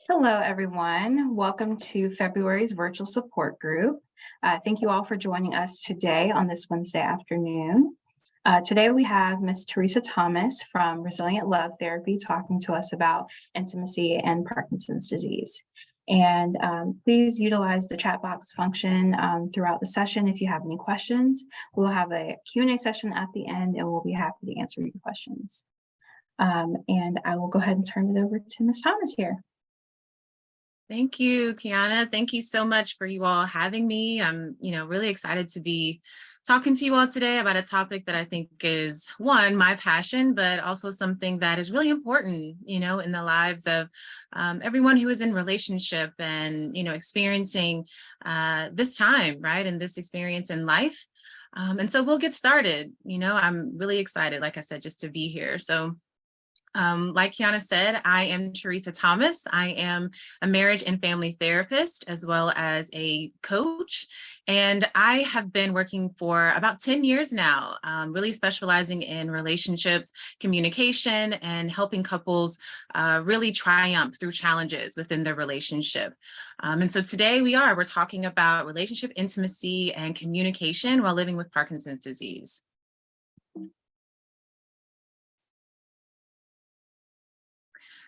Hello, everyone. Welcome to February's virtual support group. Thank you all for joining us today on this Wednesday afternoon. Today we have Ms. Teresa Thomas from Resilient Love Therapy talking to us about intimacy and Parkinson's disease. And please utilize the chat box function throughout the session if you have any questions. We'll have a Q&A session at the end and we'll be happy to answer your questions. And I will go ahead and turn it over to Ms. Thomas here. Thank you, Kiana. Thank you so much for you all having me. I'm, really excited to be talking to you all today about a topic that I think is one, my passion, but also something that is really important, in the lives of everyone who is in relationship and, experiencing this time, right? And this experience in life. And so we'll get started. I'm really excited, like I said, just to be here. So like Kiana said, I am Teresa Thomas. I am a marriage and family therapist as well as a coach. And I have been working for about 10 years now, really specializing in relationships, communication, and helping couples really triumph through challenges within their relationship. And so today we're talking about relationship intimacy and communication while living with Parkinson's disease.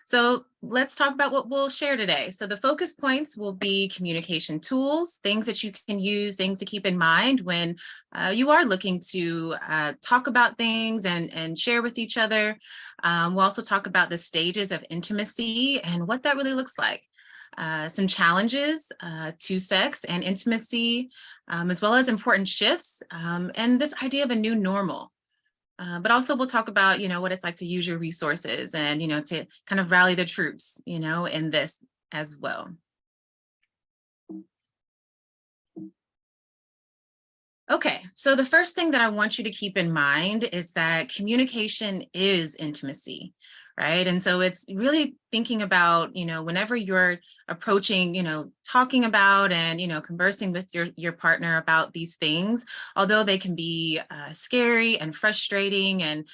So let's talk about what we'll share today. So the focus points will be communication tools, things that you can use, things to keep in mind when you are looking to talk about things and share with each other. We'll also talk about the stages of intimacy and what that really looks like. Some challenges to sex and intimacy, as well as important shifts, and this idea of a new normal. But also we'll talk about, what it's like to use your resources and, to kind of rally the troops, in this as well. Okay, so the first thing that I want you to keep in mind is that communication is intimacy, right? And so it's really thinking about, whenever you're approaching, talking about and, conversing with your partner about these things, although they can be scary and frustrating, and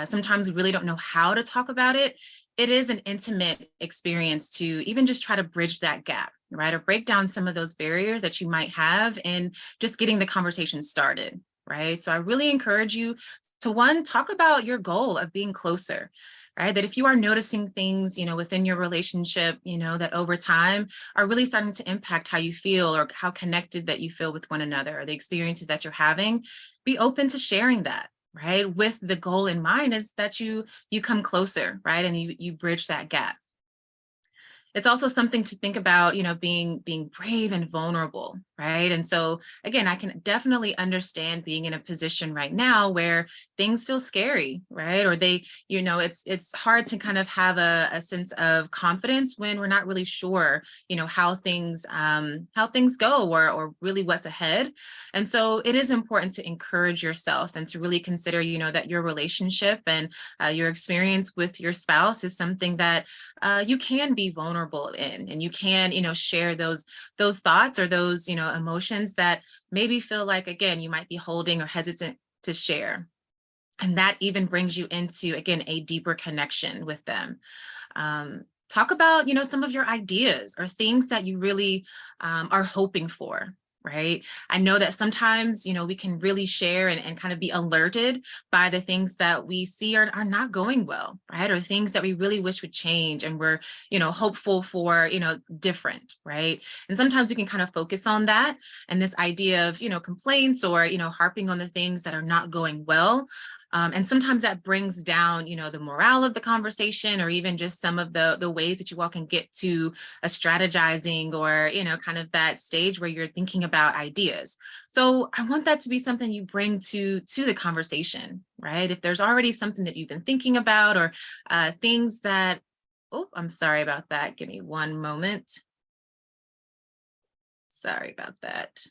sometimes we really don't know how to talk about it, it is an intimate experience to even just try to bridge that gap, right? Or break down some of those barriers that you might have in just getting the conversation started, right? So I really encourage you to, one, talk about your goal of being closer, right? That if you are noticing things, within your relationship, that over time are really starting to impact how you feel or how connected that you feel with one another or the experiences that you're having, be open to sharing that, right? With the goal in mind is that you come closer, right? And you bridge that gap. It's also something to think about, being brave and vulnerable, right? And so again, I can definitely understand being in a position right now where things feel scary, right? Or they, it's hard to kind of have a sense of confidence when we're not really sure, how things go or really what's ahead. And so it is important to encourage yourself and to really consider, that your relationship and your experience with your spouse is something that you can be vulnerable in, and you can, share those thoughts or those, emotions that maybe feel like, again, you might be holding or hesitant to share. And that even brings you into, again, a deeper connection with them. Talk about, some of your ideas or things that you really are hoping for. Right. I know that sometimes, we can really share and kind of be alerted by the things that we see are not going well, right? Or things that we really wish would change and we're, hopeful for, different, right? And sometimes we can kind of focus on that and this idea of, complaints or, harping on the things that are not going well. And sometimes that brings down, the morale of the conversation or even just some of the ways that you all can get to a strategizing or, kind of that stage where you're thinking about ideas. So I want that to be something you bring to the conversation, right? If there's already something that you've been thinking about or things that, oh, I'm sorry about that. Give me one moment. Sorry about that.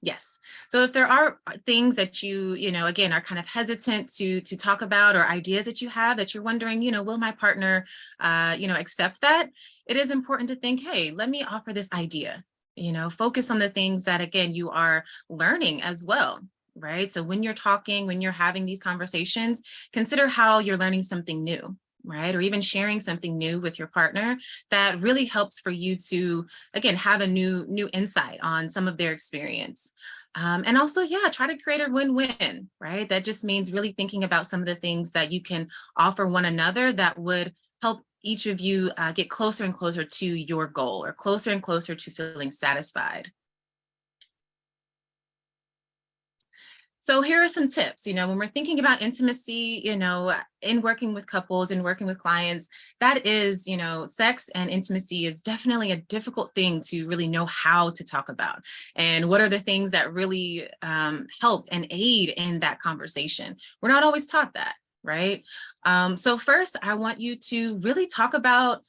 Yes. So if there are things that you, again, are kind of hesitant to talk about or ideas that you have that you're wondering, will my partner, accept that? It is important to think, hey, let me offer this idea, focus on the things that, again, you are learning as well, right? So when you're talking, when you're having these conversations, consider how you're learning something new, right? Or even sharing something new with your partner that really helps for you to, again, have a new insight on some of their experience. And also, yeah, try to create a win-win, right? That just means really thinking about some of the things that you can offer one another that would help each of you get closer and closer to your goal, or closer and closer to feeling satisfied. So here are some tips, when we're thinking about intimacy, in working with couples and working with clients, that is, sex and intimacy is definitely a difficult thing to really know how to talk about. And what are the things that really help and aid in that conversation? We're not always taught that, right? So first, I want you to really talk about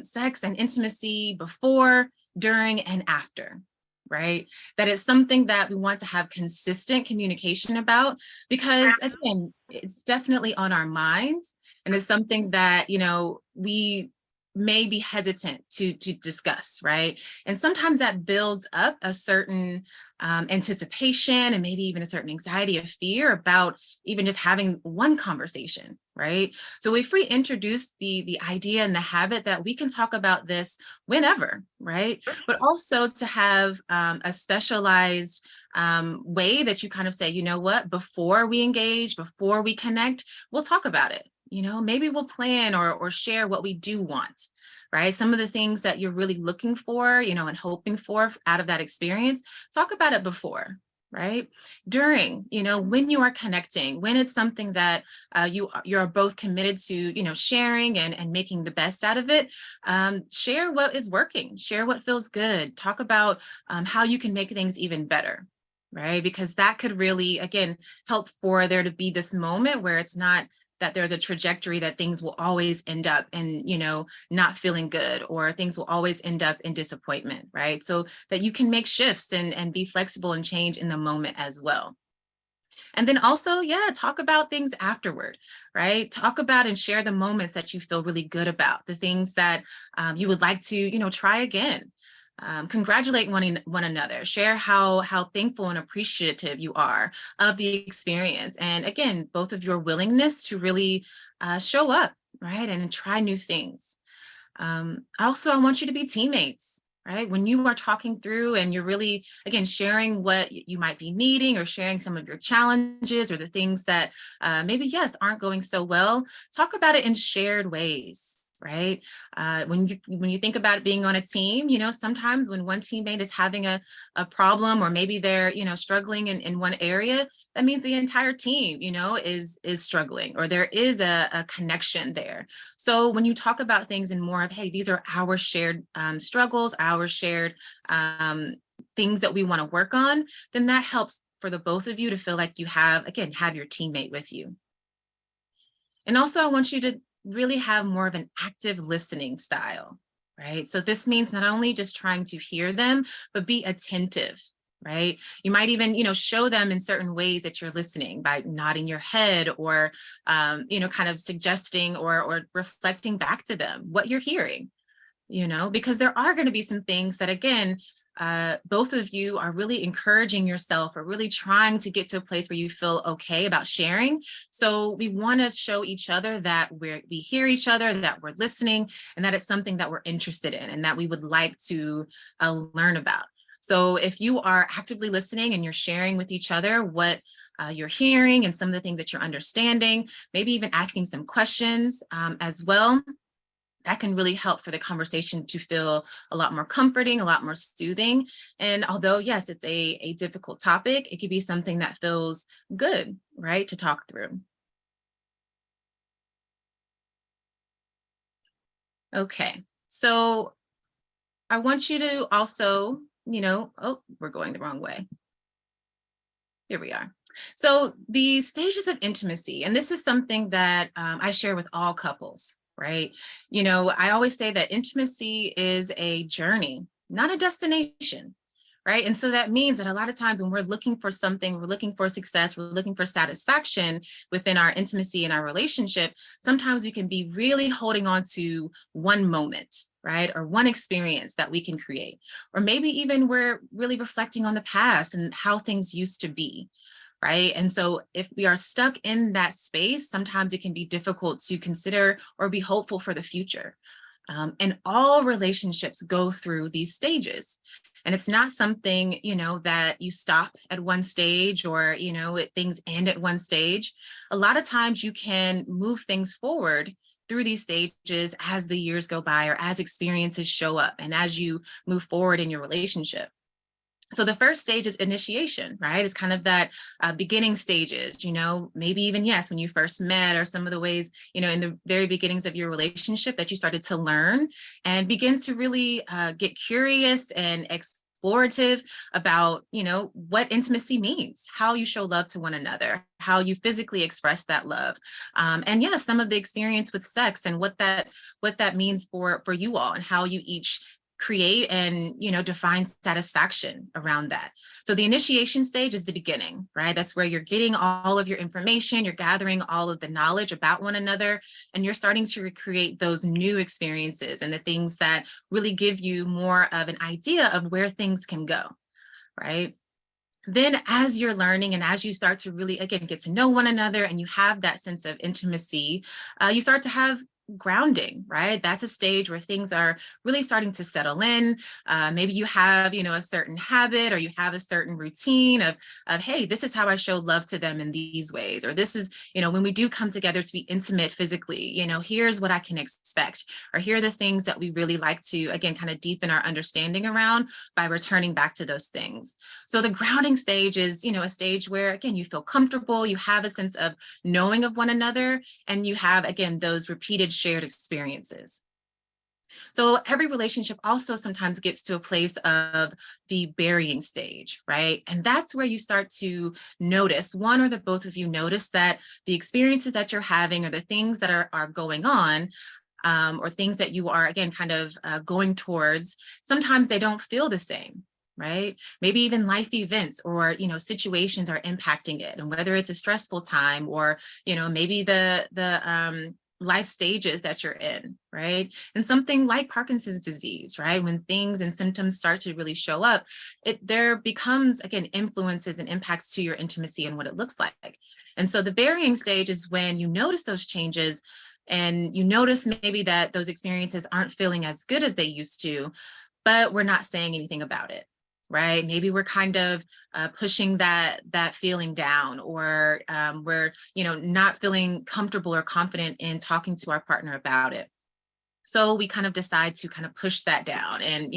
sex and intimacy before, during, and after. Right? That is something that we want to have consistent communication about, because again, it's definitely on our minds, and it's something that, we may be hesitant to discuss, right? And sometimes that builds up a certain anticipation, and maybe even a certain anxiety or fear about even just having one conversation, right? So if we introduce the idea and the habit that we can talk about this whenever, right? But also to have a specialized way that you kind of say, you know what, before we engage, before we connect, we'll talk about it. Maybe we'll plan or share what we do want, right? Some of the things that you're really looking for, and hoping for out of that experience, talk about it before, right? During, when you are connecting, when it's something that you're both committed to, sharing and making the best out of it, share what is working, share what feels good, talk about how you can make things even better, right? Because that could really, again, help for there to be this moment where it's not that there's a trajectory that things will always end up in, not feeling good, or things will always end up in disappointment, right? So that you can make shifts and be flexible and change in the moment as well. And then also, yeah, talk about things afterward, right? Talk about and share the moments that you feel really good about, the things that you would like to, try again. Congratulate one another, share how thankful and appreciative you are of the experience. And again, both of your willingness to really show up, right? And try new things. Also, I want you to be teammates, right? When you are talking through and you're really, again, sharing what you might be needing, or sharing some of your challenges or the things that maybe, yes, aren't going so well, talk about it in shared ways. Right. When you think about it being on a team, sometimes when one teammate is having a problem, or maybe they're, struggling in one area, that means the entire team, is struggling, or there is a connection there. So when you talk about things in more of, hey, these are our shared struggles, our shared things that we want to work on, then that helps for the both of you to feel like you have your teammate with you. And also, I want you to really have more of an active listening style, right? So this means not only just trying to hear them, but be attentive, right? You might even, show them in certain ways that you're listening by nodding your head, or, kind of suggesting or reflecting back to them what you're hearing, because there are going to be some things that, again, both of you are really encouraging yourself, or really trying to get to a place where you feel okay about sharing. So we want to show each other that we hear each other, that we're listening, and that it's something that we're interested in and that we would like to learn about. So if you are actively listening and you're sharing with each other what you're hearing and some of the things that you're understanding, maybe even asking some questions as well, that can really help for the conversation to feel a lot more comforting, a lot more soothing. And although, yes, it's a difficult topic, it could be something that feels good, right, to talk through. Okay, so I want you to also, oh, we're going the wrong way. Here we are. So the stages of intimacy, and this is something that I share with all couples, right? I always say that intimacy is a journey, not a destination, right? And so that means that a lot of times when we're looking for something, we're looking for success, we're looking for satisfaction within our intimacy and our relationship, sometimes we can be really holding on to one moment, right? Or one experience that we can create. Or maybe even we're really reflecting on the past and how things used to be, right? And so if we are stuck in that space, sometimes it can be difficult to consider or be hopeful for the future. And all relationships go through these stages. And it's not something, that you stop at one stage or, things end at one stage. A lot of times you can move things forward through these stages as the years go by or as experiences show up and as you move forward in your relationship. So the first stage is initiation, right? It's kind of that beginning stages, maybe even, yes, when you first met or some of the ways, in the very beginnings of your relationship that you started to learn and begin to really get curious and explorative about, what intimacy means, how you show love to one another, how you physically express that love. And yes, some of the experience with sex and what that means for you all and how you each create and define satisfaction around that. So the initiation stage is the beginning, right? That's where you're getting all of your information, you're gathering all of the knowledge about one another, and you're starting to recreate those new experiences and the things that really give you more of an idea of where things can go, right? Then as you're learning and as you start to really, again, get to know one another and you have that sense of intimacy, you start to have grounding, right? That's a stage where things are really starting to settle in. Maybe you have, a certain habit or you have a certain routine of, hey, this is how I show love to them in these ways. Or this is, when we do come together to be intimate physically, here's what I can expect. Or here are the things that we really like to, again, kind of deepen our understanding around by returning back to those things. So the grounding stage is, a stage where, again, you feel comfortable, you have a sense of knowing of one another, and you have, again, those repeated shared experiences. So every relationship also sometimes gets to a place of the burying stage, right? And that's where you start to notice, one or the both of you notice that the experiences that you're having or the things that are going on, or things that you are, again, kind of going towards, sometimes they don't feel the same, right? Maybe even life events or, situations are impacting it. And whether it's a stressful time or, maybe the life stages that you're in, right? And something like Parkinson's disease, right? When things and symptoms start to really show up, there becomes, again, influences and impacts to your intimacy and what it looks like. And so the burying stage is when you notice those changes and you notice maybe that those experiences aren't feeling as good as they used to, but we're not saying anything about it, right? Maybe we're kind of pushing that feeling down, or we're not feeling comfortable or confident in talking to our partner about it. So we kind of decide to kind of push that down, and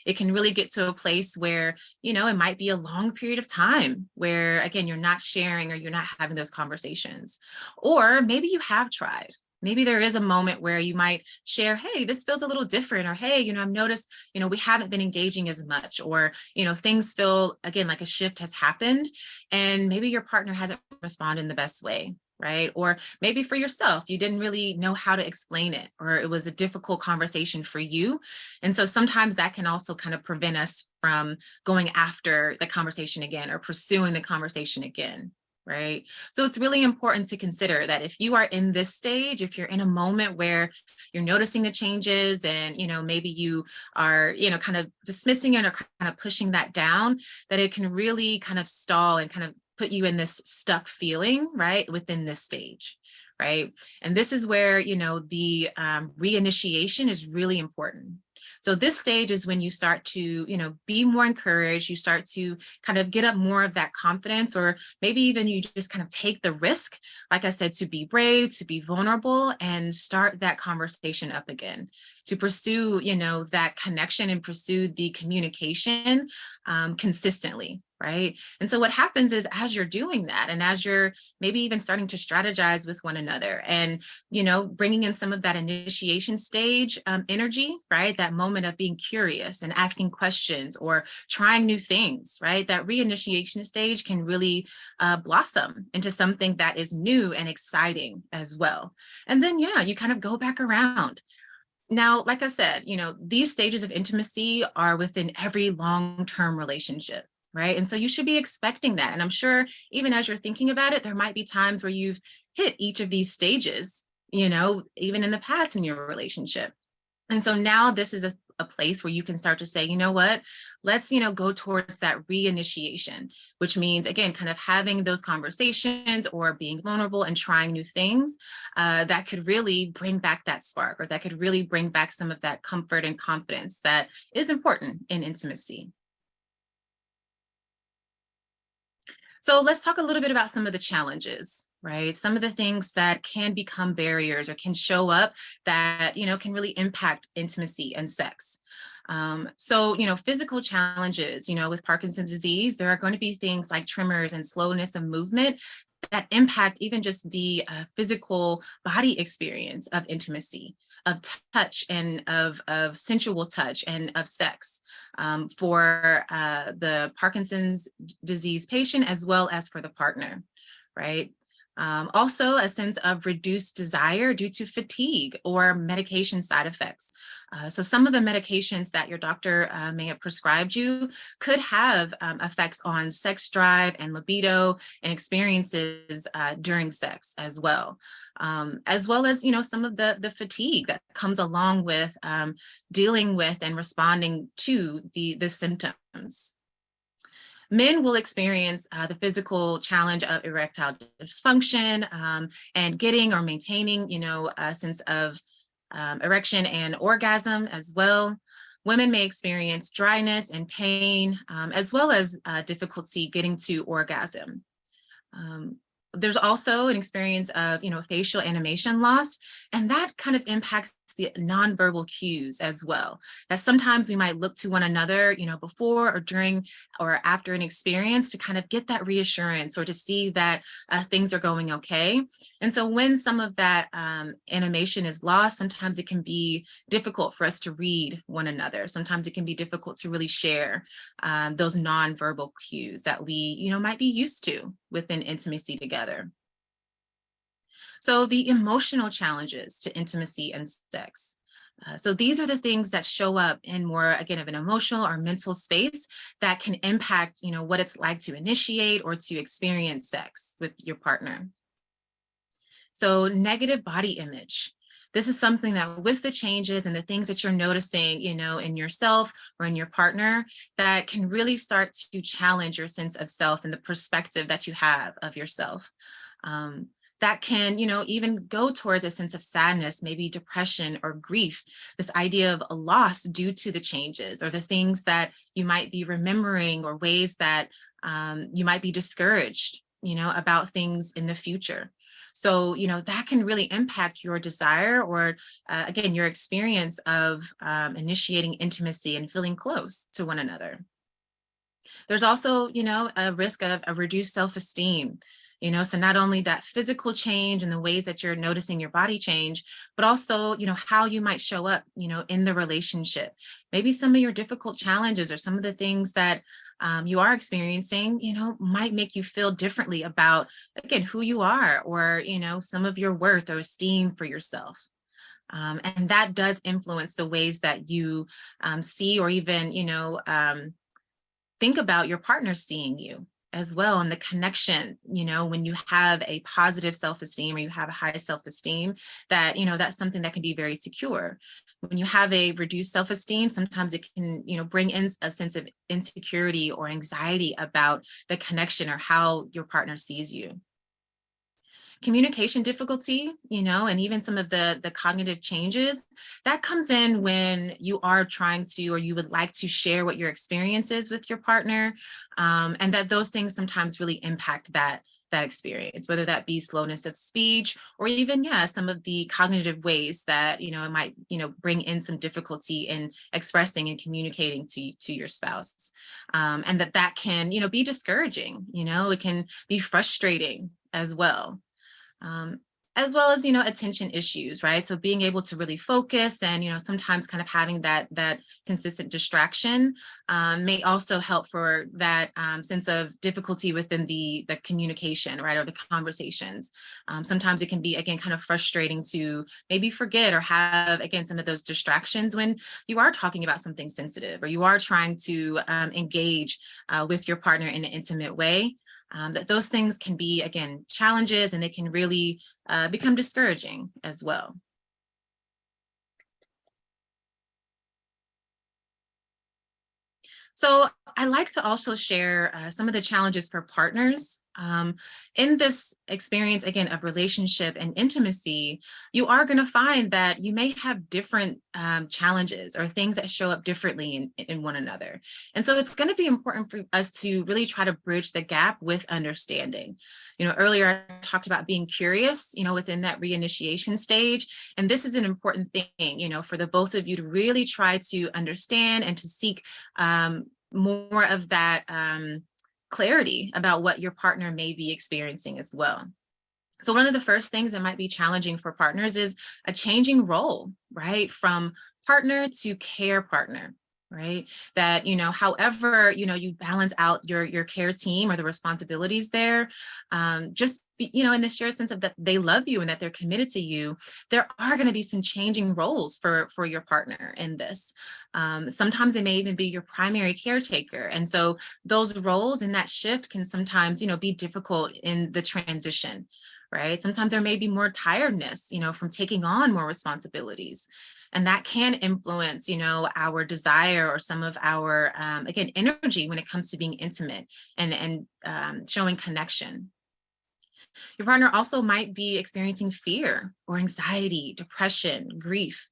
it can really get to a place where it might be a long period of time where, again, you're not sharing or you're not having those conversations. Or maybe you have tried. Maybe there is a moment where you might share, hey, this feels a little different, or hey, I've noticed, we haven't been engaging as much, or things feel, again, like a shift has happened, and maybe your partner hasn't responded in the best way, right? Or maybe for yourself, you didn't really know how to explain it, or it was a difficult conversation for you. And so sometimes that can also kind of prevent us from going after the conversation again or pursuing the conversation again, right? So it's really important to consider that if you are in this stage, if you're in a moment where you're noticing the changes and, maybe you are, kind of dismissing it or kind of pushing that down, that it can really kind of stall and kind of put you in this stuck feeling, right, within this stage, right? And this is where, the reinitiation is really important. So this stage is when you start to, be more encouraged, you start to kind of get up more of that confidence, or maybe even you just kind of take the risk, like I said, to be brave, to be vulnerable, and start that conversation up again, to pursue, that connection and pursue the communication consistently. Right. And so what happens is, as you're doing that, and as you're maybe even starting to strategize with one another and, bringing in some of that initiation stage energy, right, that moment of being curious and asking questions or trying new things, right, that reinitiation stage can really blossom into something that is new and exciting as well. And then, yeah, you kind of go back around. Now, like I said, these stages of intimacy are within every long-term relationship, right? And so you should be expecting that. And I'm sure even as you're thinking about it, there might be times where you've hit each of these stages, even in the past in your relationship. And so now this is a place where you can start to say, you know what, let's, go towards that reinitiation, which means, again, kind of having those conversations or being vulnerable and trying new things that could really bring back that spark, or that could really bring back some of that comfort and confidence that is important in intimacy. So let's talk a little bit about some of the challenges, right? Some of the things that can become barriers or can show up that, can really impact intimacy and sex. So, physical challenges, with Parkinson's disease, there are going to be things like tremors and slowness of movement that impact even just the physical body experience of intimacy, of touch, and of sensual touch, and of sex for the Parkinson's disease patient, as well as for the partner, right? Also, a sense of reduced desire due to fatigue or medication side effects. So some of the medications that your doctor may have prescribed you could have effects on sex drive and libido and experiences during sex as well. As well as, some of the fatigue that comes along with dealing with and responding to the symptoms. Men will experience the physical challenge of erectile dysfunction and getting or maintaining, a sense of erection and orgasm as well. Women may experience dryness and pain, as well as difficulty getting to orgasm. There's also an experience of, facial animation loss, and that kind of impacts the nonverbal cues as well. That sometimes we might look to one another, before or during or after an experience to kind of get that reassurance or to see that things are going okay. And so when some of that animation is lost, sometimes it can be difficult for us to read one another. Sometimes it can be difficult to really share those nonverbal cues that we, might be used to within intimacy together. So the emotional challenges to intimacy and sex. So these are the things that show up in more, again, of an emotional or mental space that can impact, what it's like to initiate or to experience sex with your partner. So negative body image. This is something that with the changes and the things that you're noticing, in yourself or in your partner, that can really start to challenge your sense of self and the perspective that you have of yourself. That can, even go towards a sense of sadness, maybe depression or grief, this idea of a loss due to the changes or the things that you might be remembering or ways that you might be discouraged, about things in the future. So, that can really impact your desire or, again, your experience of initiating intimacy and feeling close to one another. There's also, a risk of a reduced self-esteem. So not only that physical change and the ways that you're noticing your body change, but also, how you might show up, in the relationship. Maybe some of your difficult challenges or some of the things that you are experiencing, might make you feel differently about, again, who you are or, some of your worth or esteem for yourself. And that does influence the ways that you see or even, think about your partner seeing you as well, and the connection, when you have a positive self-esteem or you have a high self-esteem, that, that's something that can be very secure. When you have a reduced self-esteem, sometimes it can, bring in a sense of insecurity or anxiety about the connection or how your partner sees you. Communication difficulty, and even some of the cognitive changes that comes in when you are trying to, or you would like to share what your experience is with your partner, and that those things sometimes really impact that experience, whether that be slowness of speech or even, some of the cognitive ways that, it might, bring in some difficulty in expressing and communicating to your spouse. And that can, be discouraging, it can be frustrating as well. As well as, attention issues, right? So being able to really focus and, sometimes kind of having that consistent distraction may also help for that sense of difficulty within the communication, right? Or the conversations. Sometimes it can be, again, kind of frustrating to maybe forget or have, again, some of those distractions when you are talking about something sensitive or you are trying to engage with your partner in an intimate way. That those things can be, again, challenges, and they can really become discouraging as well. So I like to also share some of the challenges for partners. In this experience, again, of relationship and intimacy, you are going to find that you may have different challenges or things that show up differently in one another. And so it's going to be important for us to really try to bridge the gap with understanding. Earlier I talked about being curious, within that reinitiation stage. And this is an important thing, for the both of you to really try to understand and to seek more of that clarity about what your partner may be experiencing as well. So one of the first things that might be challenging for partners is a changing role, right? From partner to care partner, right? That, however, you balance out your care team or the responsibilities there, just, in the shared sense of that they love you and that they're committed to you, there are going to be some changing roles for your partner in this. Sometimes it may even be your primary caretaker. And so those roles and that shift can sometimes, be difficult in the transition. Right? Sometimes there may be more tiredness, from taking on more responsibilities. And that can influence, our desire or some of our, again, energy when it comes to being intimate and showing connection. Your partner also might be experiencing fear or anxiety, depression, grief.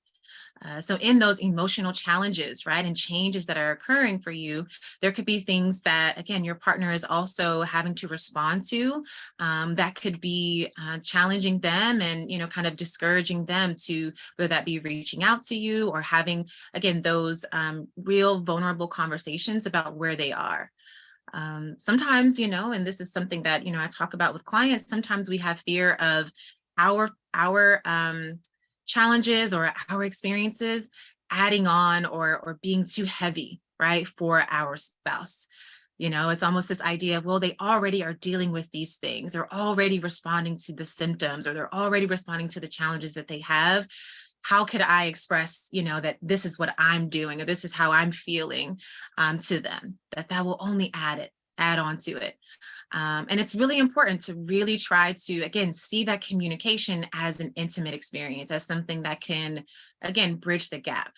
So in those emotional challenges, right, and changes that are occurring for you, there could be things that, again, your partner is also having to respond to that could be challenging them and, kind of discouraging them to, whether that be reaching out to you or having, again, those real vulnerable conversations about where they are. Sometimes, and this is something that, I talk about with clients, sometimes we have fear of our challenges or our experiences adding on or being too heavy, right, for our spouse. It's almost this idea of, well, they already are dealing with these things. They're already responding to the symptoms or they're already responding to the challenges that they have. How could I express, that this is what I'm doing or this is how I'm feeling to them, that will only add on to it. And it's really important to really try to, again, see that communication as an intimate experience, as something that can, again, bridge the gap.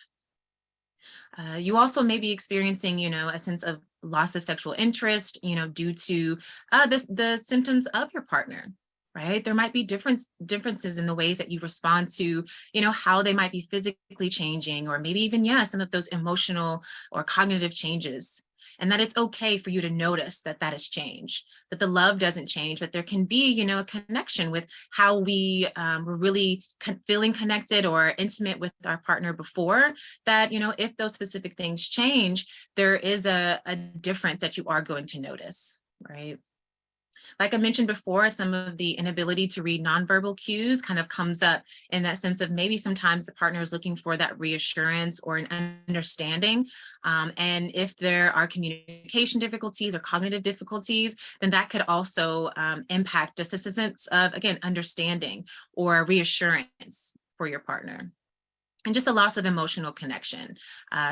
You also may be experiencing, a sense of loss of sexual interest, due to the symptoms of your partner, right? There might be differences in the ways that you respond to, how they might be physically changing, or maybe even, some of those emotional or cognitive changes. And that it's okay for you to notice that has changed, that the love doesn't change, but there can be, a connection with how we were really feeling connected or intimate with our partner before, that, if those specific things change, there is a difference that you are going to notice, right? Like I mentioned before, some of the inability to read nonverbal cues kind of comes up in that sense of maybe sometimes the partner is looking for that reassurance or an understanding. And if there are communication difficulties or cognitive difficulties, then that could also impact just a sense of, again, understanding or reassurance for your partner. And just a loss of emotional connection.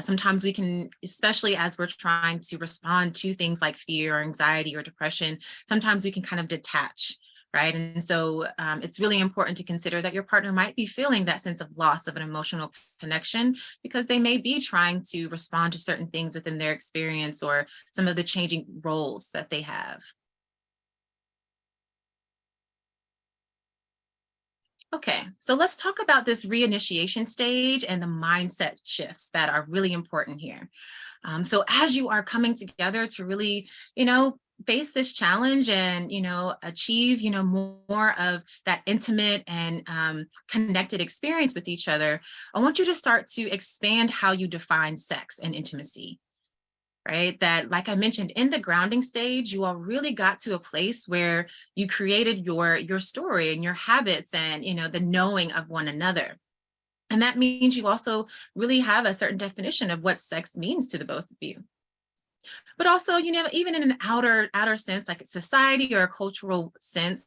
Sometimes we can, especially as we're trying to respond to things like fear or anxiety or depression, sometimes we can kind of detach, right? And so it's really important to consider that your partner might be feeling that sense of loss of an emotional connection because they may be trying to respond to certain things within their experience or some of the changing roles that they have. Okay, so let's talk about this reinitiation stage and the mindset shifts that are really important here. So as you are coming together to really, face this challenge and, achieve, more of that intimate and connected experience with each other, I want you to start to expand how you define sex and intimacy. Right? That, like I mentioned, in the grounding stage, you all really got to a place where you created your story and your habits and, the knowing of one another. And that means you also really have a certain definition of what sex means to the both of you. But also, even in an outer sense, like a society or a cultural sense,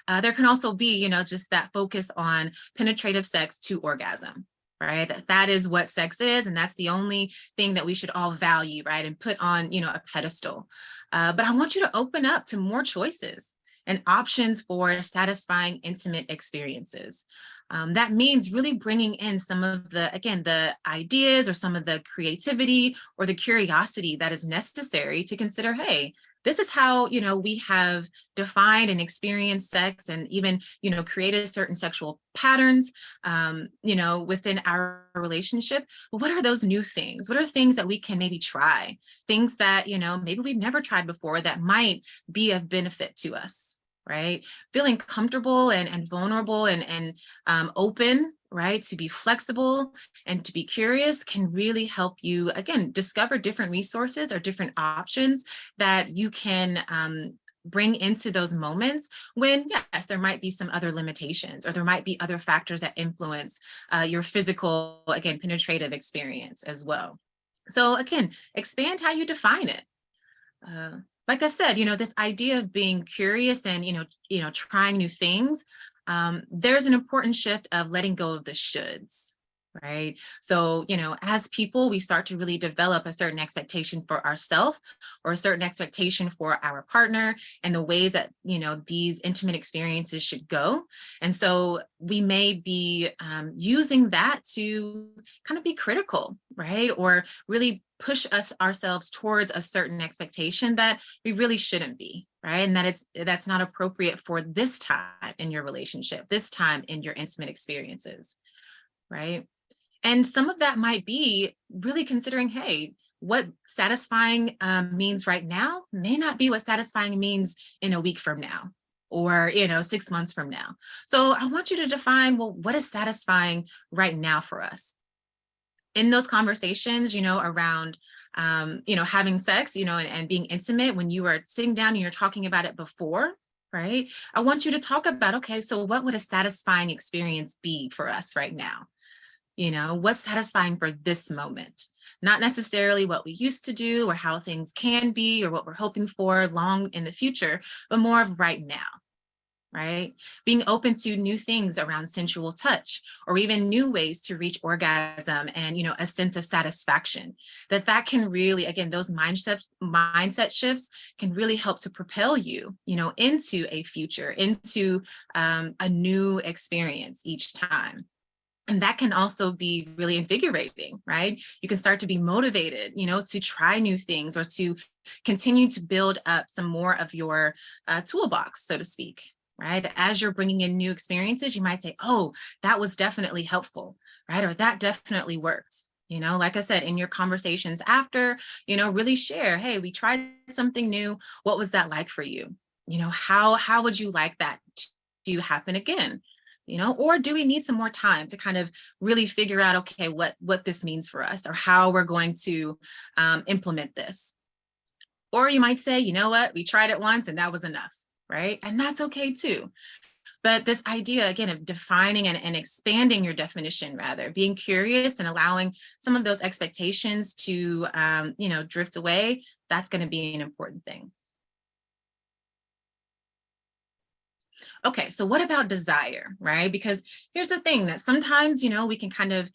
there can also be, just that focus on penetrative sex to orgasm. Right. That is what sex is. And that's the only thing that we should all value, right, and put on, a pedestal. But I want you to open up to more choices and options for satisfying intimate experiences. That means really bringing in some of the, again, the ideas or some of the creativity or the curiosity that is necessary to consider, hey, this is how, we have defined and experienced sex and even, created certain sexual patterns, within our relationship. But what are those new things? What are things that we can maybe try? Things that, maybe we've never tried before that might be of benefit to us, right? Feeling comfortable and vulnerable and open, right? To be flexible and to be curious can really help you, again, discover different resources or different options that you can bring into those moments when, yes, there might be some other limitations or there might be other factors that influence your physical, again, penetrative experience as well. So again, expand how you define it. Like I said, this idea of being curious and, trying new things, there's an important shift of letting go of the shoulds, right? So, as people, we start to really develop a certain expectation for ourselves or a certain expectation for our partner and the ways that, these intimate experiences should go. And so we may be using that to kind of be critical, right? Or really push ourselves towards a certain expectation that we really shouldn't be, right? And that's not appropriate for this time in your relationship, this time in your intimate experiences, right? And some of that might be really considering, hey, what satisfying means right now may not be what satisfying means in a week from now or 6 months from now. So I want you to define, well, what is satisfying right now for us? In those conversations, around, having sex, and being intimate, when you are sitting down and you're talking about it before, right? I want you to talk about, okay, so what would a satisfying experience be for us right now? What's satisfying for this moment? Not necessarily what we used to do or how things can be or what we're hoping for long in the future, but more of right now. Right? Being open to new things around sensual touch, or even new ways to reach orgasm and, a sense of satisfaction. That can really, again, those mindset shifts can really help to propel you, into a future, into a new experience each time. And that can also be really invigorating, right? You can start to be motivated, to try new things or to continue to build up some more of your toolbox, so to speak, right? As you're bringing in new experiences, you might say, oh, that was definitely helpful, right? Or that definitely worked. Like I said, in your conversations after, really share, hey, we tried something new. What was that like for you? How would you like that to happen again? Or do we need some more time to kind of really figure out, okay, what this means for us or how we're going to implement this? Or you might say, you know what, we tried it once and that was enough, right? And that's okay too. But this idea, again, of defining and expanding your definition, rather, being curious and allowing some of those expectations to, drift away, that's going to be an important thing. Okay, so what about desire, right? Because here's the thing that sometimes, we can kind of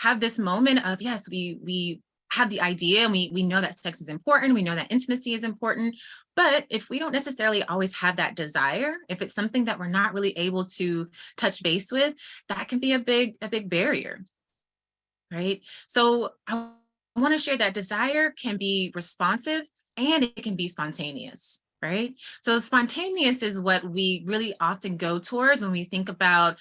have this moment of, yes, we have the idea and we know that sex is important, we know that intimacy is important, but if we don't necessarily always have that desire, if it's something that we're not really able to touch base with, that can be a big barrier, right? So I want to share that desire can be responsive and it can be spontaneous, right? So spontaneous is what we really often go towards when we think about,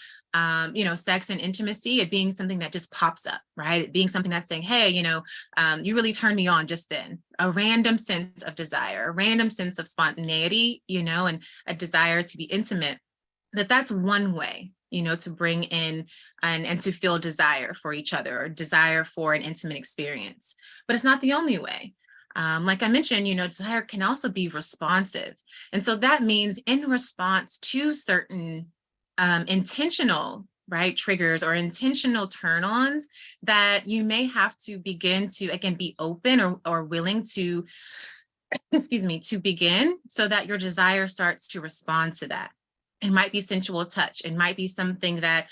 sex and intimacy, it being something that just pops up, right? It being something that's saying, hey, you really turned me on just then. A random sense of desire, a random sense of spontaneity, and a desire to be intimate. That's one way, to bring in and to feel desire for each other or desire for an intimate experience. But it's not the only way. Like I mentioned, desire can also be responsive. And so that means in response to certain intentional, right, triggers or intentional turn-ons that you may have to begin to, again, be open or willing to, excuse me, to begin so that your desire starts to respond to that. It might be sensual touch. It might be something that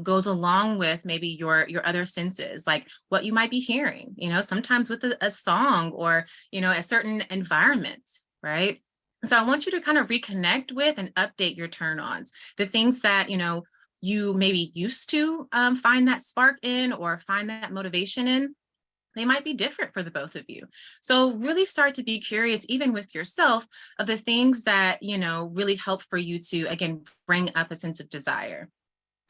goes along with maybe your other senses, like what you might be hearing, sometimes with a song or, a certain environment, right? So I want you to kind of reconnect with and update your turn-ons, the things that, you maybe used to find that spark in or find that motivation in, they might be different for the both of you. So really start to be curious, even with yourself, of the things that, really help for you to, again, bring up a sense of desire.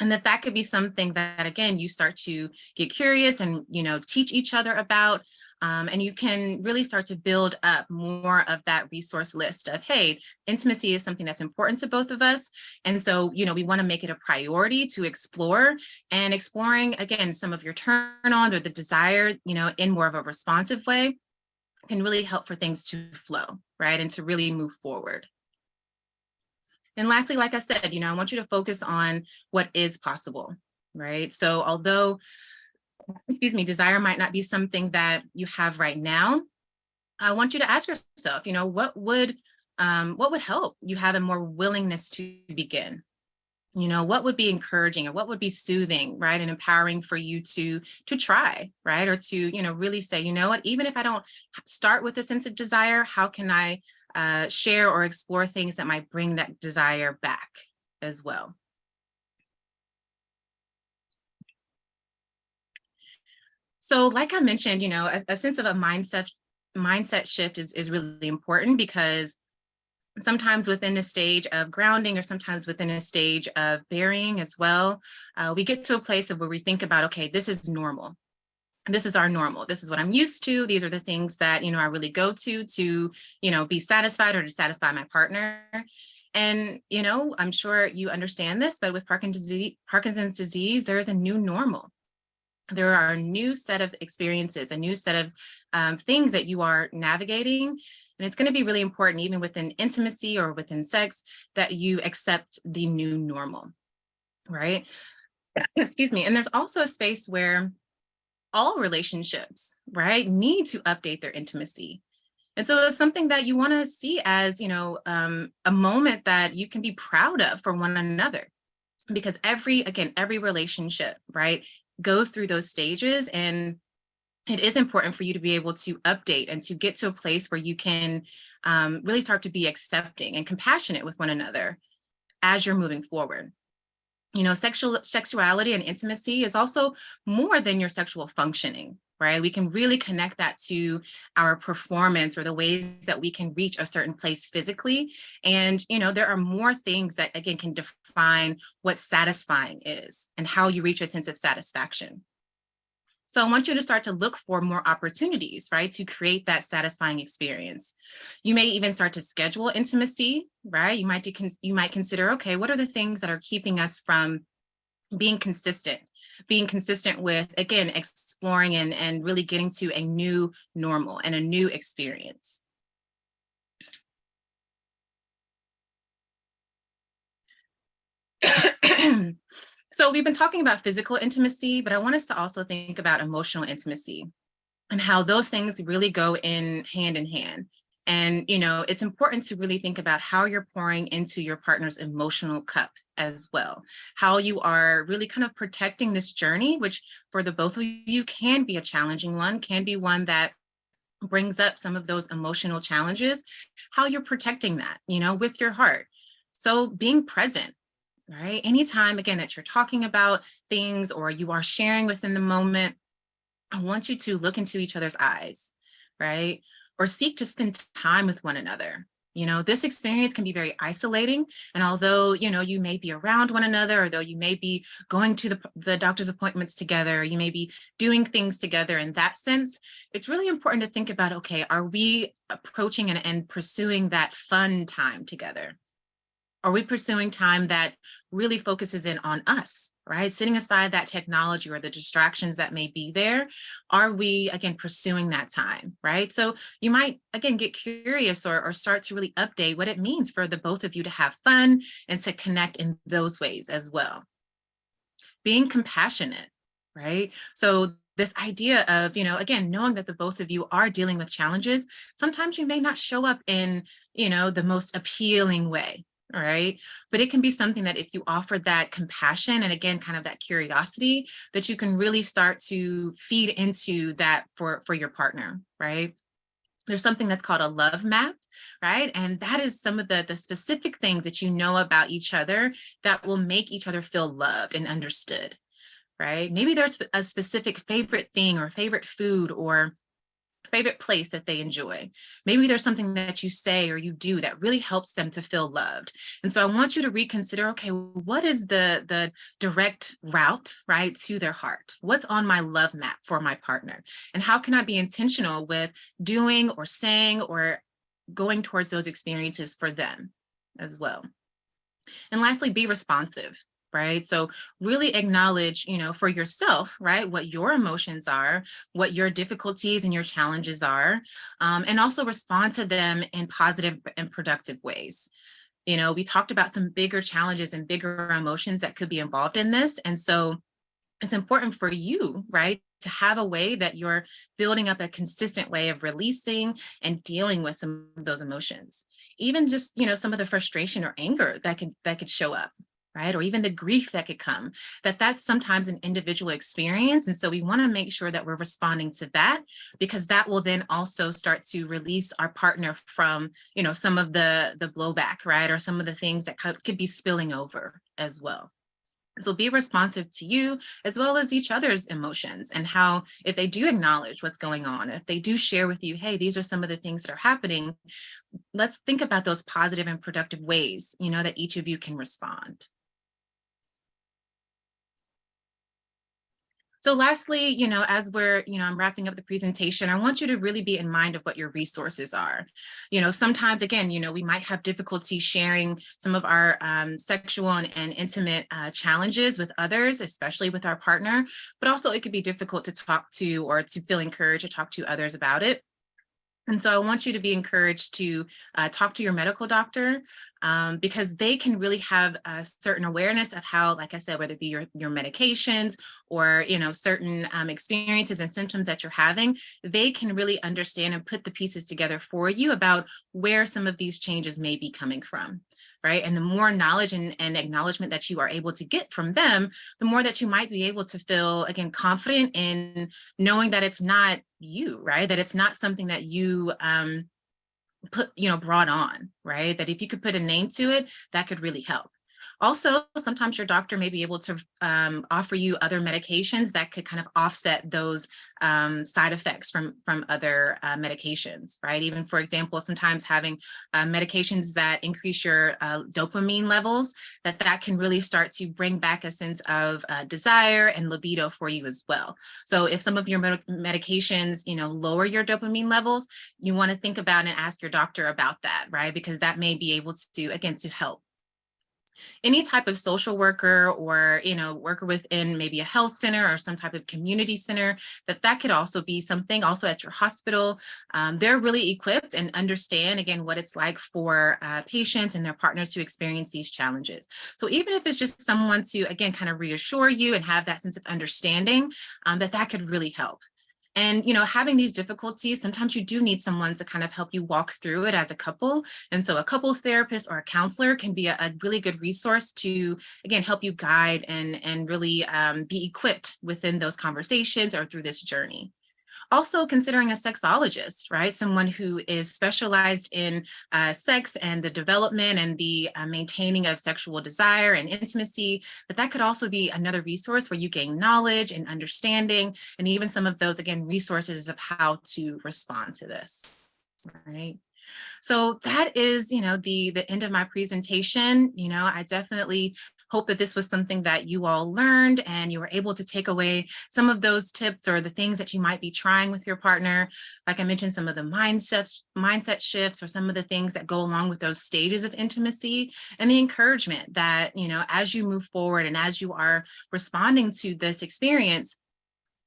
And that could be something that, again, you start to get curious and, teach each other about. And you can really start to build up more of that resource list of, hey, intimacy is something that's important to both of us. And so, we want to make it a priority to explore, and exploring, again, some of your turn-ons or the desire, in more of a responsive way can really help for things to flow, right? And to really move forward. And lastly, like I said, I want you to focus on what is possible, right? So although, desire might not be something that you have right now, I want you to ask yourself, what would help you have a more willingness to begin? What would be encouraging or what would be soothing, right? And empowering for you to try, right? Or to, really say, what, even if I don't start with a sense of desire, how can I share or explore things that might bring that desire back as well? So like I mentioned, a sense of a mindset shift is really important, because sometimes within a stage of grounding or sometimes within a stage of burying as well, we get to a place of where we think about, okay, this is normal. This is our normal. This is what I'm used to. These are the things that, I really go to, be satisfied or to satisfy my partner. And, I'm sure you understand this, but with Parkinson's disease, there is a new normal. There are a new set of experiences, a new set of things that you are navigating. And it's going to be really important, even within intimacy or within sex, that you accept the new normal, right? Excuse me. And there's also a space where all relationships, right, need to update their intimacy. And so it's something that you want to see as, a moment that you can be proud of for one another, because every relationship, right, goes through those stages. And it is important for you to be able to update and to get to a place where you can really start to be accepting and compassionate with one another as you're moving forward. Sexuality and intimacy is also more than your sexual functioning, right? We can really connect that to our performance or the ways that we can reach a certain place physically. And, there are more things that, again, can define what satisfying is and how you reach a sense of satisfaction. So I want you to start to look for more opportunities, right, to create that satisfying experience. You may even start to schedule intimacy, right? You might consider, okay, what are the things that are keeping us from being consistent with, again, exploring and really getting to a new normal and a new experience. So we've been talking about physical intimacy, but I want us to also think about emotional intimacy and how those things really go in hand. And, it's important to really think about how you're pouring into your partner's emotional cup as well, how you are really kind of protecting this journey, which for the both of you can be a challenging one, can be one that brings up some of those emotional challenges, how you're protecting that, with your heart. So being present, right? Anytime, again, that you're talking about things or you are sharing within the moment, I want you to look into each other's eyes, right? Or seek to spend time with one another. This experience can be very isolating. And although, you may be around one another, or though you may be going to the doctor's appointments together, you may be doing things together in that sense, it's really important to think about, okay, are we approaching and pursuing that fun time together? Are we pursuing time that really focuses in on us, right? Setting aside that technology or the distractions that may be there. Are we, again, pursuing that time, right? So you might, again, get curious or start to really update what it means for the both of you to have fun and to connect in those ways as well. Being compassionate, right? So this idea of, again, knowing that the both of you are dealing with challenges, sometimes you may not show up in, the most appealing way, all right? But it can be something that if you offer that compassion and, again, kind of that curiosity, that you can really start to feed into that for your partner, right? There's something that's called a love map. right? And that is some of the specific things that you know about each other that will make each other feel loved and understood, right? Maybe there's a specific favorite thing or favorite food or favorite place that they enjoy. Maybe there's something that you say or you do that really helps them to feel loved. And so I want you to reconsider, okay, what is the direct route, right, to their heart? What's on my love map for my partner? And how can I be intentional with doing or saying or going towards those experiences for them as well? And lastly, be responsive, right? So really acknowledge, for yourself, right, what your emotions are, what your difficulties and your challenges are, and also respond to them in positive and productive ways. We talked about some bigger challenges and bigger emotions that could be involved in this. And so it's important for you, right, to have a way that you're building up a consistent way of releasing and dealing with some of those emotions. Even just, some of the frustration or anger that could show up, right? Or even the grief that could come, that's sometimes an individual experience. And so we want to make sure that we're responding to that, because that will then also start to release our partner from, some of the blowback, right? Or some of the things that could be spilling over as well. So be responsive to you as well as each other's emotions, and how, if they do acknowledge what's going on, if they do share with you, hey, these are some of the things that are happening, let's think about those positive and productive ways, that each of you can respond. So lastly, as we're, I'm wrapping up the presentation, I want you to really be in mind of what your resources are. Sometimes, again, we might have difficulty sharing some of our sexual and intimate challenges with others, especially with our partner, but also it could be difficult to talk to or to feel encouraged to talk to others about it. And so I want you to be encouraged to talk to your medical doctor, because they can really have a certain awareness of how, like I said, whether it be your medications or, certain experiences and symptoms that you're having, they can really understand and put the pieces together for you about where some of these changes may be coming from. Right. And the more knowledge and acknowledgement that you are able to get from them, the more that you might be able to feel, again, confident in knowing that it's not you, right? That it's not something that you brought on, right? That if you could put a name to it, that could really help. Also, sometimes your doctor may be able to offer you other medications that could kind of offset those side effects from other medications, right? Even, for example, sometimes having medications that increase your dopamine levels, that can really start to bring back a sense of desire and libido for you as well. So if some of your medications, lower your dopamine levels, you want to think about and ask your doctor about that, right? Because that may be able to, again, to help. Any type of social worker or, worker within maybe a health center or some type of community center, that could also be something. Also at your hospital, they're really equipped and understand, again, what it's like for patients and their partners to experience these challenges. So even if it's just someone to, again, kind of reassure you and have that sense of understanding, that could really help. And, having these difficulties, sometimes you do need someone to kind of help you walk through it as a couple. And so a couples therapist or a counselor can be a really good resource to, again, help you guide and really be equipped within those conversations or through this journey. Also considering a sexologist, right? Someone who is specialized in sex and the development and the maintaining of sexual desire and intimacy, that could also be another resource where you gain knowledge and understanding, and even some of those, again, resources of how to respond to this, right? So that is, the end of my presentation. I definitely hope that this was something that you all learned and you were able to take away some of those tips or the things that you might be trying with your partner. Like I mentioned, some of the mindset shifts or some of the things that go along with those stages of intimacy, and the encouragement that, as you move forward and as you are responding to this experience,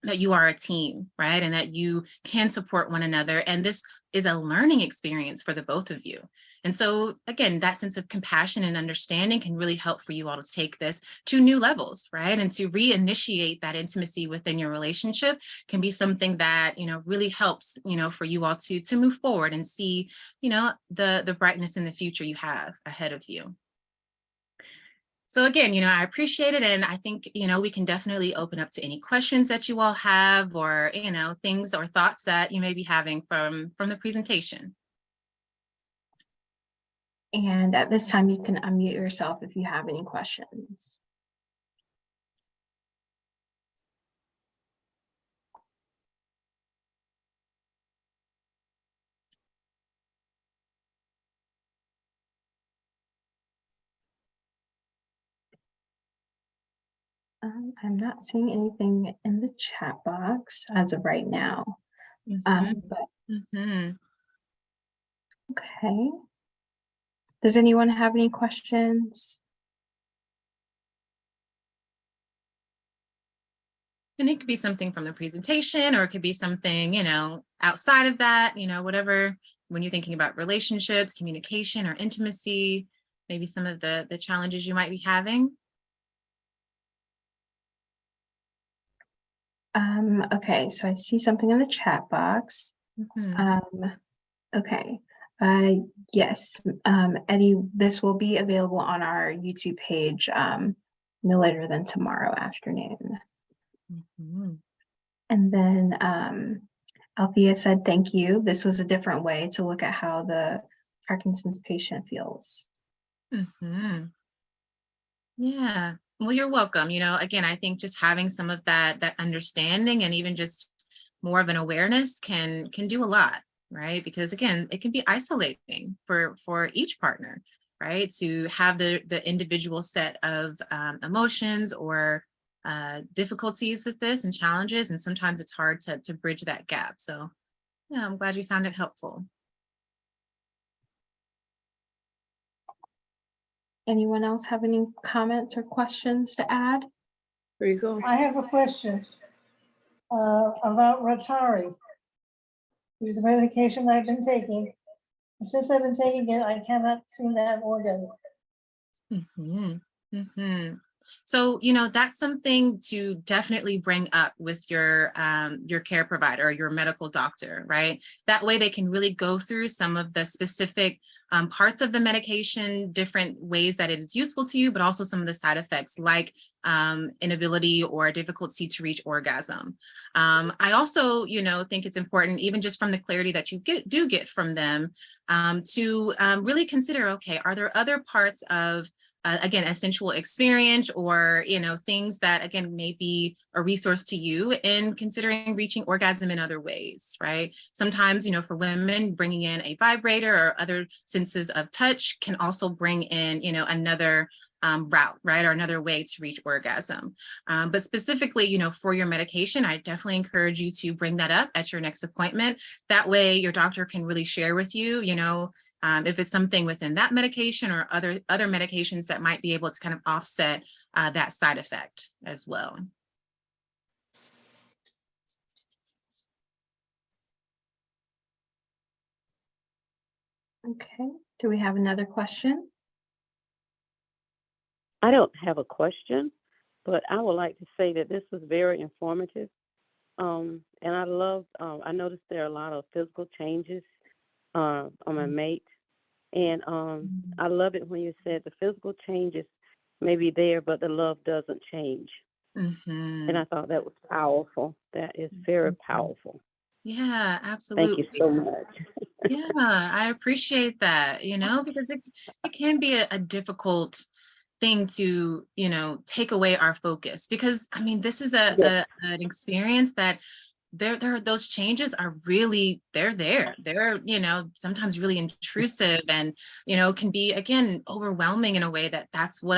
that you are a team, right? And that you can support one another. And this is a learning experience for the both of you. And so, again, that sense of compassion and understanding can really help for you all to take this to new levels, right? And to reinitiate that intimacy within your relationship can be something that, really helps, for you all to move forward and see, the brightness in the future you have ahead of you. So again, I appreciate it. And I think, we can definitely open up to any questions that you all have, or, things or thoughts that you may be having from the presentation. And at this time, you can unmute yourself if you have any questions. I'm not seeing anything in the chat box as of right now. But Mhm. okay. Does anyone have any questions? And it could be something from the presentation, or it could be something, outside of that, whatever, when you're thinking about relationships, communication, or intimacy, maybe some of the challenges you might be having. Okay, so I see something in the chat box. Mhm. Um, okay. Yes, Eddie, this will be available on our YouTube page no later than tomorrow afternoon. Mhm. And then Althea said, thank you. This was a different way to look at how the Parkinson's patient feels. Mhm. Yeah. Well, you're welcome. Again, I think just having some of that understanding, and even just more of an awareness can do a lot, right? Because again, it can be isolating for each partner, right? To have the individual set of emotions or difficulties with this and challenges, and sometimes it's hard to bridge that gap. So yeah, I'm glad you found it helpful. Anyone else have any comments or questions to add? There you go. I have a question about Rotari, which is a medication I've been taking. And since I've been taking it, I cannot seem to have orgasm. So, that's something to definitely bring up with your care provider or your medical doctor, right? That way they can really go through some of the specific parts of the medication, different ways that it is useful to you, but also some of the side effects like inability or difficulty to reach orgasm. I also, think it's important, even just from the clarity that you do get from them, to really consider, okay, are there other parts of again, a sensual experience, or things that again may be a resource to you in considering reaching orgasm in other ways, right? Sometimes, for women, bringing in a vibrator or other senses of touch can also bring in, another route, right, or another way to reach orgasm. But specifically, for your medication, I definitely encourage you to bring that up at your next appointment. That way, your doctor can really share with you, if it's something within that medication or other medications that might be able to kind of offset that side effect as well. Okay, do we have another question? I don't have a question, but I would like to say that this was very informative. And I love, I noticed there are a lot of physical changes on my mate. And I love it when you said the physical changes may be there, but the love doesn't change. And I thought that was powerful. That is very powerful. Yeah, Thank absolutely. you so much. Yeah, I appreciate that, because it can be a difficult thing to, take away our focus, because I mean, this is Yes. an experience that those changes are really, they're sometimes really intrusive, and can be again overwhelming in a way that's what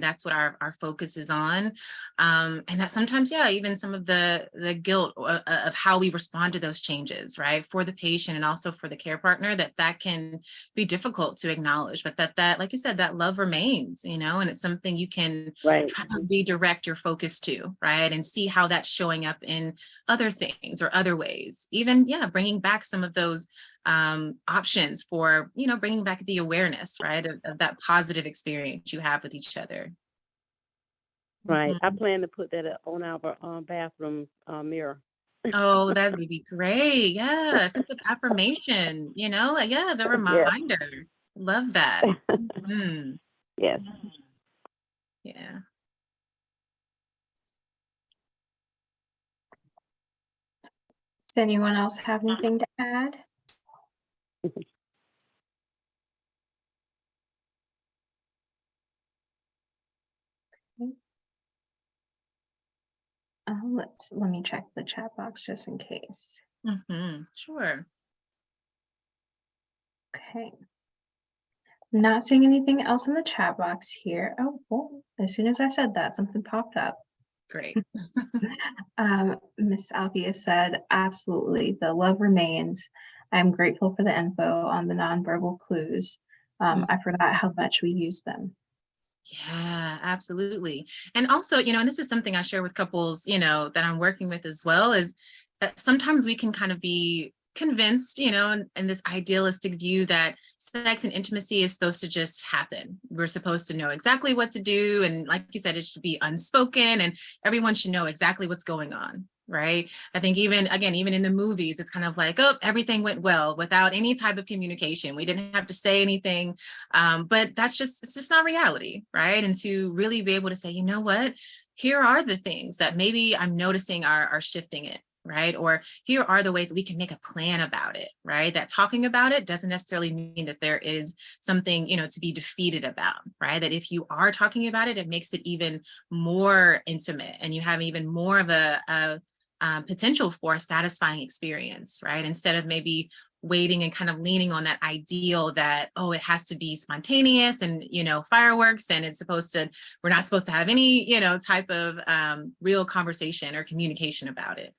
that's what our focus is on, and that sometimes, yeah, even some of the guilt of how we respond to those changes, right, for the patient and also for the care partner, that can be difficult to acknowledge, but that like you said, that love remains, and it's something you can Right. try to redirect your focus to, right, and see how that's showing up in other things or other ways, even, yeah, bringing back some of those options for, bringing back the awareness, right, of that positive experience you have with each other. Right. I plan to put that on our bathroom mirror. Oh, that would be great. Yeah, a sense of affirmation, yeah, as a Yes. reminder. Love that. Mhm. Yes. Yeah. Does anyone else have anything to add? let me check the chat box just in case. Sure. Okay. Not seeing anything else in the chat box here. Oh, well, as soon as I said that, something popped up. Great. Miss Althea said, absolutely, the love remains. I'm grateful for the info on the nonverbal clues. I forgot how much we use them. Yeah, absolutely. And also, and this is something I share with couples, that I'm working with as well, is that sometimes we can kind of be convinced, in this idealistic view that sex and intimacy is supposed to just happen. We're supposed to know exactly what to do. And like you said, it should be unspoken and everyone should know exactly what's going on. Right. I think even in the movies, it's kind of like, oh, everything went well without any type of communication. We didn't have to say anything. But it's just not reality. Right. And to really be able to say, you know what, here are the things that maybe I'm noticing are shifting it. Right. Or here are the ways we can make a plan about it. Right. That talking about it doesn't necessarily mean that there is something, to be defeated about. Right. That if you are talking about it, it makes it even more intimate and you have even more of a potential for a satisfying experience. Right. Instead of maybe waiting and kind of leaning on that ideal that, oh, it has to be spontaneous and, fireworks and we're not supposed to have any, type of real conversation or communication about it.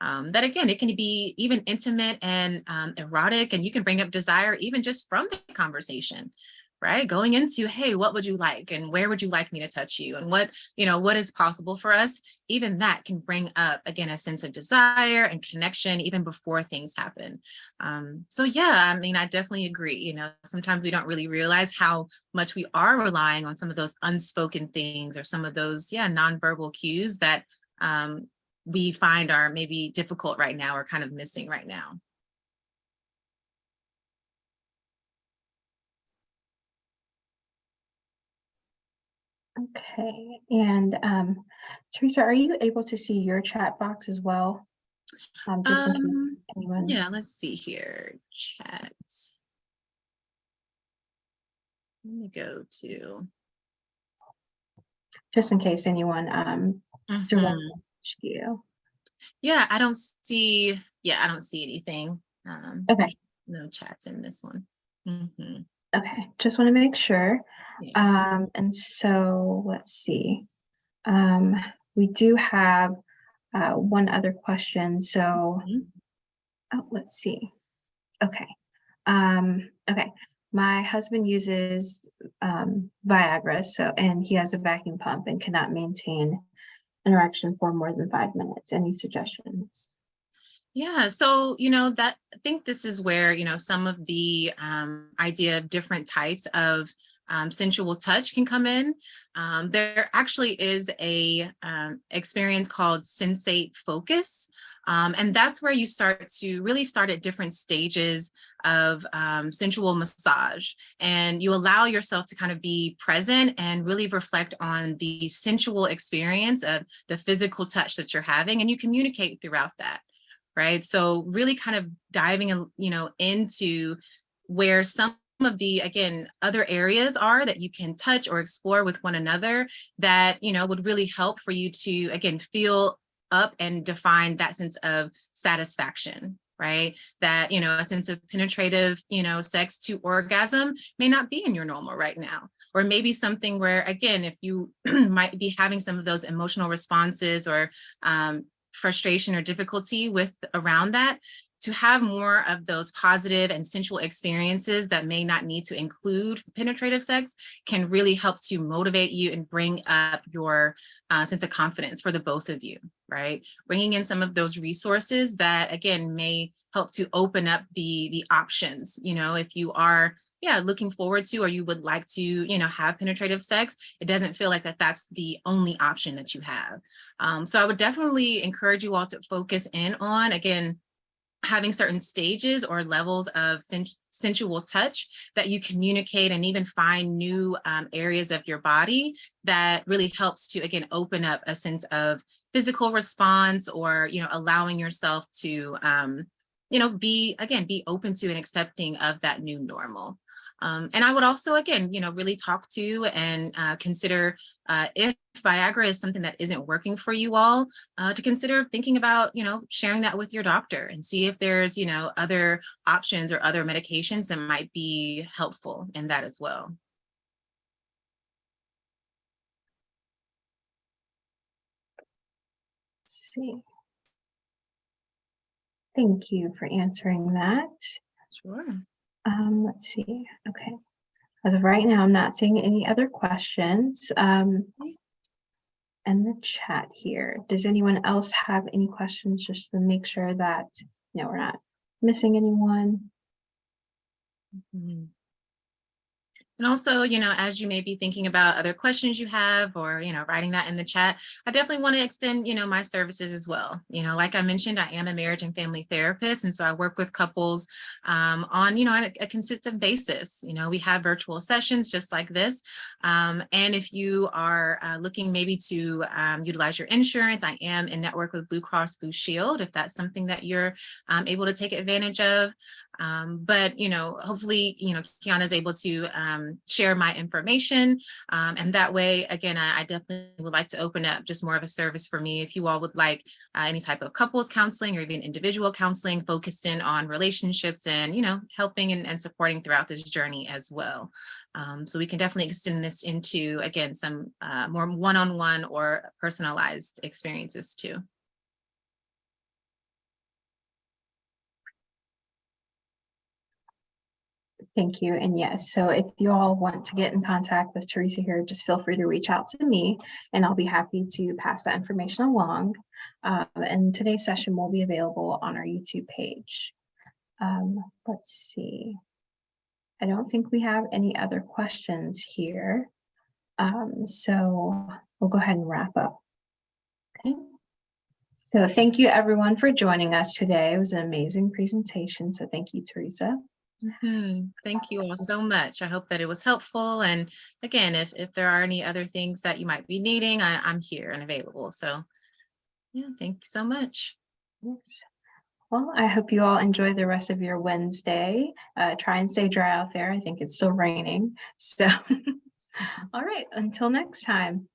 That again, it can be even intimate and erotic, and you can bring up desire even just from the conversation, right? Going into, hey, what would you like? And where would you like me to touch you? And what is possible for us? Even that can bring up, again, a sense of desire and connection even before things happen. So yeah, I mean, I definitely agree. Sometimes we don't really realize how much we are relying on some of those unspoken things or some of those, nonverbal cues that we find are maybe difficult right now or kind of missing right now. Okay. And Teresa, are you able to see your chat box as well? Just in case anyone. Yeah, let's see here. Chat. Let me go to. Just in case anyone direct messaged you. Yeah, I don't see anything. Okay. No chats in this one. Okay, just want to make sure. Yeah. And so let's see. We do have one other question. So let's see. Okay. Okay. My husband uses Viagra, and he has a vacuum pump and cannot maintain an erection for more than 5 minutes. Any suggestions? Yeah, so that I think this is where some of the idea of different types of sensual touch can come in. There actually is a experience called sensate focus, and that's where you start at different stages of sensual massage, and you allow yourself to kind of be present and really reflect on the sensual experience of the physical touch that you're having, and you communicate throughout that. Right. So really kind of diving, into where some of the, again, other areas are that you can touch or explore with one another that, would really help for you to, again, feel up and define that sense of satisfaction. Right. That, a sense of penetrative, sex to orgasm may not be in your normal right now. Or maybe something where, again, if you might be having some of those emotional responses or frustration or difficulty with around that, to have more of those positive and sensual experiences that may not need to include penetrative sex can really help to motivate you and bring up your sense of confidence for the both of you, right? Bringing in some of those resources that, again, may help to open up the options, if you are looking forward to, or you would like to, have penetrative sex, it doesn't feel like that's the only option that you have. So I would definitely encourage you all to focus in on, again, having certain stages or levels of sensual touch that you communicate and even find new areas of your body that really helps to, again, open up a sense of physical response or, allowing yourself to, be open to and accepting of that new normal. And I would also, again, really talk to and consider if Viagra is something that isn't working for you all, to consider thinking about, sharing that with your doctor and see if there's, other options or other medications that might be helpful in that as well. Let's see. Thank you for answering that. Sure. Let's see. Okay. As of right now, I'm not seeing any other questions. In the chat here, does anyone else have any questions, just to make sure that, we're not missing anyone? Mhm. And also, as you may be thinking about other questions you have or, writing that in the chat, I definitely want to extend, my services as well. Like I mentioned, I am a marriage and family therapist. And so I work with couples on, a consistent basis. We have virtual sessions just like this. And if you are looking maybe to utilize your insurance, I am in network with Blue Cross Blue Shield, if that's something that you're able to take advantage of. But hopefully Kiana is able to share my information, and that way, again, I definitely would like to open up just more of a service for me if you all would like any type of couples counseling or even individual counseling focused in on relationships and helping and supporting throughout this journey as well. So we can definitely extend this into, again, some more one-on-one or personalized experiences too. Thank you. And yes, so if you all want to get in contact with Teresa here, just feel free to reach out to me and I'll be happy to pass that information along. And today's session will be available on our YouTube page. Let's see. I don't think we have any other questions here. So we'll go ahead and wrap up. Okay. So thank you everyone for joining us today. It was an amazing presentation. So thank you, Teresa. Thank you all so much. I hope that it was helpful. And again, if there are any other things that you might be needing, I'm here and available. So yeah, thank you so much. Yes. Well, I hope you all enjoy the rest of your Wednesday. Try and stay dry out there. I think it's still raining. So, all right, until next time.